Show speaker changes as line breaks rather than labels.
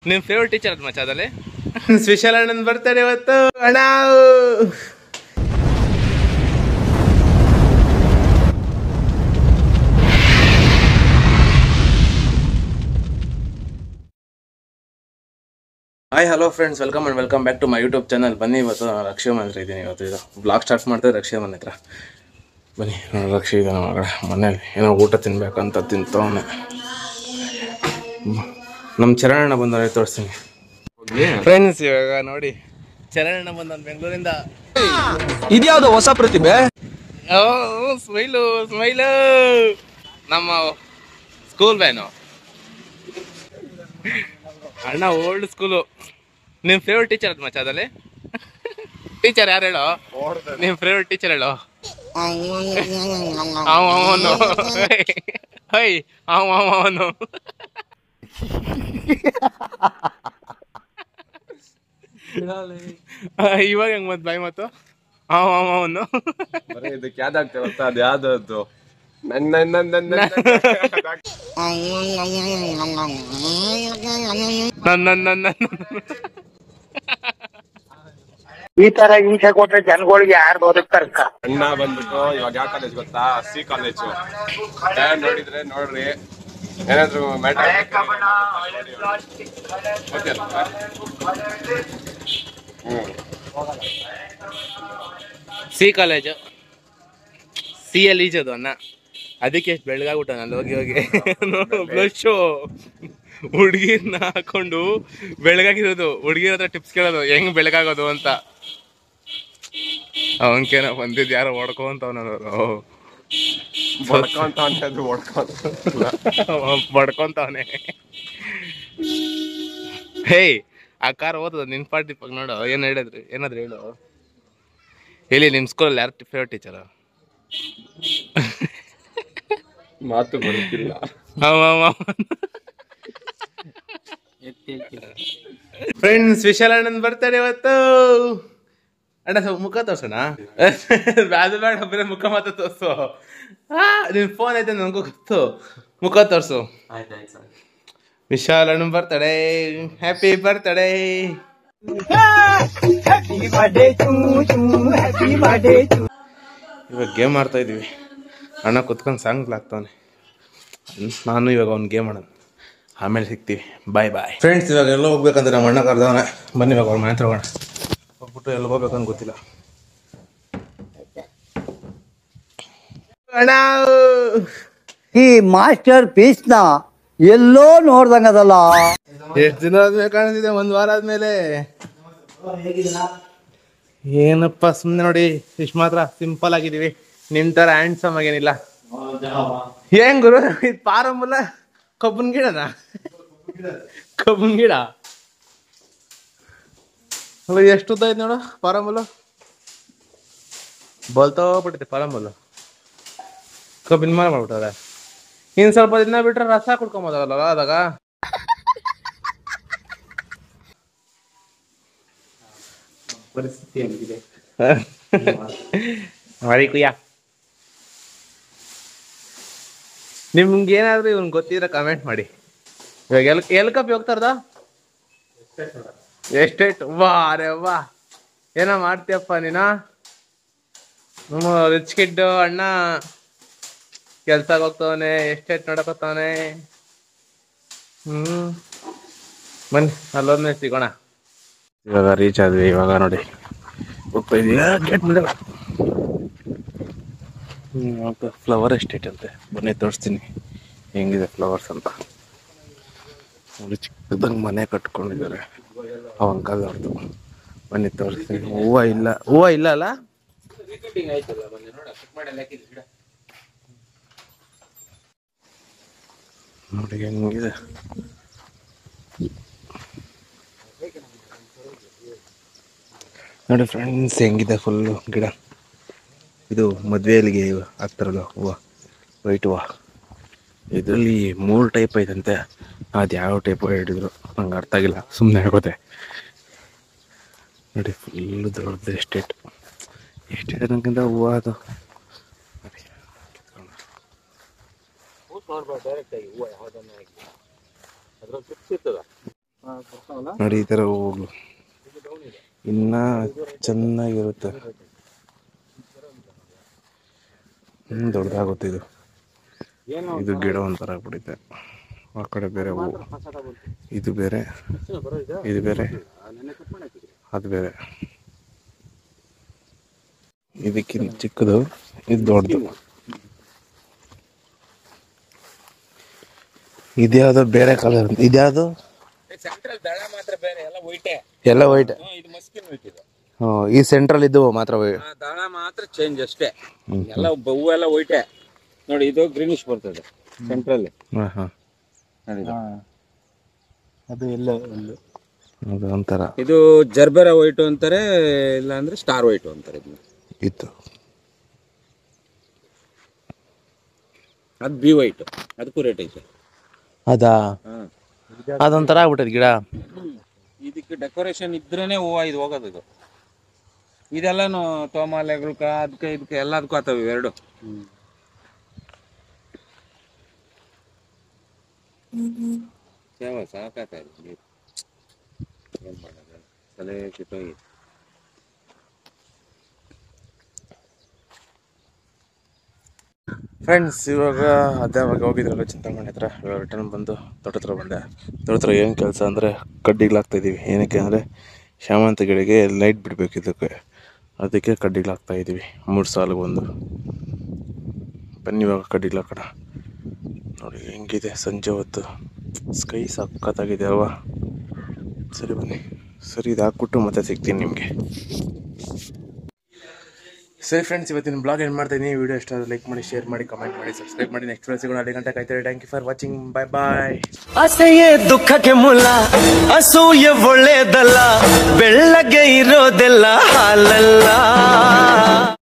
ನಿಮ್ favourite teacher ಅದ್ ಮಚ್ಚ ಅದಲ್ಲಿ ಸ್ಪೆಷಲ್ ಅಣ್ಣನ್ ಬರ್ತಾರೆ ಇವತ್ತು ಅಣ್ಣ. Hi hello friends, welcome and welcome back to my YouTube channel. ಬನ್ನಿ, ಇವತ್ತು ನಾನು ರಕ್ಷಮನ್ ಹತ್ರ ಇದ್ದೀನಿ. ಇವತ್ತು ಇದು ಬ್ಲಾಗ್ ಸ್ಟಾರ್ಟ್ ಮಾಡ್ತಾರೆ ರಕ್ಷಮನ್ ಹತ್ರ. ಬನ್ನಿ, ರಕ್ಷ ಇದೆ ನಮ್ಮ ಮಗಳ ಮನೇಲಿ ಏನೋ ಊಟ ತಿನ್ಬೇಕಂತ ತಿಂತವನೆ. ನಮ್ಮ ಚರಣಣ್ಣ ಬಂದವ್ರೆ, ತೋರಿಸ್ತೀನಿ ಫ್ರೆಂಡ್ಸ್. ಇವಾಗ ನೋಡಿ, ಚರಣಣ್ಣ ಬಂದ ಬೆಂಗಳೂರಿಂದ.
ಇದ್ಯಾವುದು ಹೊಸ ಪ್ರತಿಭೆ?
ಸ್ಮೈಲು ಸ್ಮೈಲು, ನಮ್ಮ ಸ್ಕೂಲ್ ಬ್ಯಾನು ಅಣ್ಣ, ಓಲ್ಡ್ ಸ್ಕೂಲು. ನಿಮ್ ಫೇವ್ರೆಟ್ ಟೀಚರ್ ಅದ್ ಮಚ್ಚ ಅದಲ್ಲಿ ಟೀಚರ್ ಯಾರು ಹೇಳೋ? ನಿಮ್ ಫೇವ್ರೆಟ್ ಟೀಚರ್ ಹೇಳೋ? ಅವನು ಹೈ ಅವನು ಇವಾಗ ಹೆಂಗ್ ಮತ್ ಬಾಯ್ ಮಾತು ಅವನು
ಇದಕ್ಕೆ ಯಾವ್ದಾಗ್ತೇವೆ ಗೊತ್ತಾ? ಅದು ಯಾವ್ದು ನನ್ನ
ಈ ತರ ಹಿಂಸೆ ಕೊಟ್ರೆ ಜನಗಳಿಗೆ ಯಾರು ಬದುಕ್ತಾರಕ್ಕ?
ಅಣ್ಣ ಬಂದ್ಬಿಟ್ಟು ಇವಾಗ ಯಾವ ಕಾಲೇಜ್ ಗೊತ್ತಾ? C college. ನೋಡಿದ್ರೆ ನೋಡ್ರಿ, ಏನಾದ್ರು ಮ್ಯಾಟರ್
ಸಿ ಕಾಲೇಜು, ಸಿ ಅಲ್ಲಿ ಈಜೋದು ಅಣ್ಣ. ಅದಕ್ಕೆ ಎಷ್ಟು ಬೆಳಗಾಗ್ಬಿಟ್ಟ ನಾನು ಹೋಗಿ ಹೋಗಿ ಬ್ಲಶು. ಹುಡ್ಗಿರ್ನ ಹಾಕೊಂಡು ಬೆಳಗಾಗಿರೋದು, ಹುಡ್ಗಿರ ಹತ್ರ ಟಿಪ್ಸ್ ಕೇಳೋದು ಹೆಂಗ್ ಬೆಳಗಾಗೋದು ಅಂತ. ಅವನ್ಕೇನ ಬಂದಿದ್ದು ಯಾರೋ ಹೊಡ್ಕೊಂತವನವರು, ಬಡ್ಕೊಂತವನೆ. ಹೇಯ್, ಆ ಕಾರ್ ಓದದ ನಿನ್ ಪಾರ್ಟಿ ಪಕ್ಕ ನೋಡು. ಏನ್ ಹೇಳಿದ್ರಿ? ಏನಾದ್ರು ಹೇಳು. ಹೇಳಿ, ನಿಮ್ ಸ್ಕೂಲಲ್ಲಿ ಯಾರು ಫೇವ್ರೆಟ್ ಟೀಚರ್?
ಮಾತು ಬರುತ್ತಿಲ್ಲ.
ಫ್ರೆಂಡ್ಸ್, ವಿಶಾಲ್ ಅಣ್ಣನ್ ಬರ್ತಾರೆ ಇವತ್ತು. ಅಣ್ಣ ಸ್ವಲ್ಪ ಮುಖ ತೋರ್ಸೋಣ. ಅದು ಬೇಡ, ಬರೀ ಮುಖ ಮಾತ್ರ ತೋರ್ಸು. ನಿನ್ ಫೋನ್ ಐತೆ ನನಗೂ ಗೊತ್ತು, ಮುಖ ತೋರ್ಸು. ವಿಶಾಲ್ ಅಣ್ಣನ್ ಬರ್ತಾಡೆ. ಹ್ಯಾಪಿ ಬರ್ತಾಡೆ. ಇವಾಗ ಗೇಮ್ ಆಡ್ತಾ ಇದೀವಿ. ಅಣ್ಣ ಕುತ್ಕೊಂಡು ಸಾಂಗ್ ಆಗ್ತಾವನೆ. ನಾನು ಇವಾಗ ಅವ್ನು ಗೇಮ್ ಆಡೋಣ, ಆಮೇಲೆ ಸಿಗ್ತೀವಿ. ಬಾಯ್ ಬಾಯ್ ಫ್ರೆಂಡ್ಸ್. ಇವಾಗ ಎಲ್ಲ ಹೋಗ್ಬೇಕಂದ್ರೆ ನಮ್ಮ ಅಣ್ಣ ಕರ್ದವನೆ. ಬನ್ನಿ ಇವಾಗ ಅವ್ರ ಮನೆ ಹತ್ರ ಹೋಗೋಣ. ಹೋಗ್ಬಿಟ್ಟು ಎಲ್ಲಿ ಹೋಗ್ಬೇಕಂತ ಗೊತ್ತಿಲ್ಲ. ಅಣ್ಣ,
ಈ ಮಾಸ್ಟರ್ ಪೀಸ್ ನ ಎಲ್ಲೋ ನೋಡ್ದಂಗದಲ್ಲ.
ಎಷ್ಟು ದಿನ ಆದ್ಮೇಲೆ ಕಾಣಿಸ್ತಿದೆ? 1 ವಾರ ಆದ್ಮೇಲೆ. ಏನಪ್ಪ, ಸುಮ್ಮನೆ ನೋಡಿ, ಇಷ್ಟು ಮಾತ್ರ ಸಿಂಪಲ್ ಆಗಿದೀವಿ. ನಿಮ್ ತರ ಹ್ಯಾಂಡ್ಸಮ್ ಆಗೇನಿಲ್ಲ. ಏನ್ ಗುರು, ಇದು ಪಾರಮೂಲ ಕಬ್ಬನ್ ಗಿಡನಾ? ಕಬ್ಬನ್ ಗಿಡ ಅಲ್ಲ, ಎಷ್ಟು ಉದ್ದ ಐತೆ ನೋಡು ಪಾರಮೂಲ. ಬೋಲ್ತೋಗ್ಬಿಟ್ಟಿದೆ ಪಾರಮೂಲ. ಕಬ್ಬಿನ ಮರ ಮಾಡ್ಬಿಟ್ಟಾರೆ. ಇನ್ ಸ್ವಲ್ಪ ದಿನ ಬಿಟ್ರೆ ರಸ ಕುಡ್ಕೊಂಬೋದಲ್ಲ ಅದಾಗ. ಪರಿಸ್ಥಿತಿ ಆಗಿದೆ ಮರಿ ಕುಯ್ಯ. ನಿಮ್ಗೆ ಏನಾದ್ರು ಇವ್ನ್ ಗೊತ್ತಿದ್ರೆ ಕಮೆಂಟ್ ಮಾಡಿ. ಇವಾಗ ಎಲ್ ಕಪ್ ಹೋಗ್ತಾರದ ಎಷ್ಟೇಟ್? ವಾ ರೇ ವಾ, ಏನೋ ಮಾಡ್ತೀಯಪ್ಪ ನೀನ. ರಿಚ್ ಕಿಡ್ ಅಣ್ಣ ಕೆಲ್ಸಾಗ ಹೋಗ್ತವನೆ, ಎಷ್ಟೇಟ್ ನೋಡಕತ್ತವನೆ. ಬನ್ನಿ, ಅಲ್ಲೊಂದ್ಮೇಲೆ ಸಿಗೋಣ. ಇವಾಗ ರೀಚ್ ಆದ್ವಿ. ಇವಾಗ ನೋಡಿ ಹೋಗ್ತಾ ಇದೀಯ ಗೇಟ್ ಮುಂದೆ. ಫ್ಲವರ್ ಎಸ್ಟೇಟ್ ಅಂತೆ. ಬನ್ನಿ ತೋರಿಸ್ತೀನಿ ಹೆಂಗಿದೆ ಫ್ಲವರ್ಸ್ ಅಂತ. ನೋಡಿ, ಚಿಕ್ಕದಂಗೆ ಮನೆ ಕಟ್ಕೊಂಡಿದ್ದಾರೆ ಅವನ್ ಕಾಲದವ್ರದ್ದು. ಬನ್ನಿ ತೋರಿಸ್ತೀನಿ. ಹೂವು ಇಲ್ಲ ಅಲ್ಲ. ನೋಡಿ ಹೆಂಗಿದೆ. ನೋಡಿ ಫ್ರೆಂಡ್ಸ್, ಹೆಂಗಿದೆ ಫುಲ್ಲು ಗಿಡ. ಇದು ಮದುವೆಯಲ್ಲಿಗೆ ಹಾಕ್ತಾರಲ್ಲ ಹೂವು, ವೈಟ್ ಹೂವು. ಇದರಲ್ಲಿ 3 ಟೈಪ್ ಐತಂತೆ. ಅದು ಯಾವ ಟೈಪ್ ಹೇಳಿದ್ರು ನಂಗೆ ಅರ್ಥ ಆಗಿಲ್ಲ, ಸುಮ್ಮನೆ ಆಗೋದೆ. ನೋಡಿ, ಫುಲ್ಲು ದೊಡ್ಡದು ಎಸ್ಟೇಟ್. ಎಸ್ಟೇಟ್ ಅನ್ನೋಕ್ಕಿಂತ ಹೂವು ಅದು. ನೋಡಿ ಈ ಥರ ಹೂವುಗಳು ಇನ್ನ ಚೆನ್ನಾಗಿರುತ್ತೆ. ದೊಡ್ಡದಾಗುತ್ತೆ ಇದು. ಇದು ಗಿಡ ಒಂಥರ ಆಗ್ಬಿಡುತ್ತೆ. ಆ ಕಡೆ ಬೇರೆ ಹೂವು, ಇದು ಬೇರೆ, ಇದು ಬೇರೆ, ಅದು ಬೇರೆ. ಇದಕ್ಕಿಂತ ಚಿಕ್ಕದು, ಇದು ದೊಡ್ಡದು. ಇದ್ಯಾವುದು ಬೇರೆ ಕಲರ್, ಇದ್ಯಾವುದು ಎಲ್ಲ ವೈಟ್. ಈ ಸೆಂಟ್ರಲ್ ಇದು ಮಾತ್ರ
ದಳ ಮಾತ್ರ ಚೇಂಜ್ ಅಷ್ಟೇ. ಎಲ್ಲ ಹೂವೆಲ್ಲ ವೈಟೇ ನೋಡಿ. ಇದು ಗ್ರೀನಿಶ್ ಬರ್ತದೆ ಸೆಂಟ್ರಲ್.
ಅದು ಎಲ್ಲ
ಅದು ಒಂಥರ.
ಇದು ಜರ್ಬೆರಾ ವೈಟ್ ಅಂತಾರೆ, ಇಲ್ಲ ಅಂದ್ರೆ ಸ್ಟಾರ್ ವೈಟ್ ಅಂತಾರೆ. ಇದನ್ನ
ಇತ್ತು
ಅದು ಬಿ ವೈಟ್, ಅದಕ್ಕೂ ರೇಟ್ ಐತೆ.
ಅದಾ ಅದೊಂಥರ ಆಗ್ಬಿಟ್ಟದ ಗಿಡ.
ಇದಕ್ಕೆ ಡೆಕೋರೇಷನ್ ಇದ್ರೇನೆ ಹೂವು ಇದು ಹೋಗೋದು. ಇದು ಇದೆಲ್ಲಾನು ತೋಮಾಲೆಗಳ್ಕ ಅದಕ್ಕೆ ಇದಕ್ಕೆ ಎಲ್ಲದಕ್ಕೂ ಆತವೆ ಇವೆರಡು. ಸೇವ ಸಾಕಾಗ್ತಾ ಇದೆ. ಏನ್ ಮಾಡೋದು, ತಲೆ ಕಿತ್ತೋಗಿ.
ಫ್ರೆಂಡ್ಸ್, ಇವಾಗ ಹೋಗಿದ್ರಲ್ಲ ಚಿಂತಾಮಣಿ ಹತ್ರ. ಇವಾಗ ರಿಟರ್ನ್ ಬಂದು ತೋಟ ಹತ್ರ ಬಂದೆ. ತೋಟ ಹತ್ರ ಏನು ಕೆಲಸ ಅಂದರೆ ಕಡ್ಡಿಗಳಾಗ್ತಾಯಿದ್ದೀವಿ. ಏನಕ್ಕೆ ಅಂದರೆ ಶಾಮಂತ ಗಿಡಕ್ಕೆ ಲೈಟ್ ಬಿಡಬೇಕು ಇದಕ್ಕೆ, ಅದಕ್ಕೆ ಕಡ್ಡಿಗಳಾಗ್ತಾಯಿದ್ದೀವಿ 3 ಸಾಲಿಗೆ ಒಂದು. ಬನ್ನಿ ಇವಾಗ ಕಡ್ಡಿಗಳಾಕೋಣ. ನೋಡಿ ಹೆಂಗಿದೆ ಸಂಜೆ ಹೊತ್ತು, ಸ್ಕೈ ಸಖತ್ತಾಗಿದೆ ಅಲ್ವಾ? ಸರಿ ಬನ್ನಿ, ಸರಿ ಇದು ಹಾಕ್ಬಿಟ್ಟು ಮತ್ತೆ ಸಿಗ್ತೀನಿ ನಿಮಗೆ. ಸರಿ ಫ್ರೆಂಡ್ಸ್, ಇವತ್ತಿನ ಬ್ಲಾಗ್ ಏನು ಮಾಡ್ತಾಯಿದ್ದೀನಿ. ವಿಡಿಯೋ ಇಷ್ಟ ಆದರೆ ಲೈಕ್ ಮಾಡಿ, ಶೇರ್ ಮಾಡಿ, ಕಮೆಂಟ್ ಮಾಡಿ, ಸಬ್ಸ್ಕ್ರೈಬ್ ಮಾಡಿ. ನೆಕ್ಸ್ಟ್ ವಿಡಿಯೋ ಸಿಗೋಣ. 2 ಗಂಟೆ ಕಾಯ್ತಾರೆ. Thank you for watching. Bye bye.
ಅಸೆಯೇ ದುಃಖಕ್ಕೆ ಮೂಲ, ಅಸೂಯೆ ಒಳ್ಳೇದಲ್ಲ, ಬೆಳ್ಳಗೆ ಇರೋದೆಲ್ಲ ಹಾಲಲ್ಲ.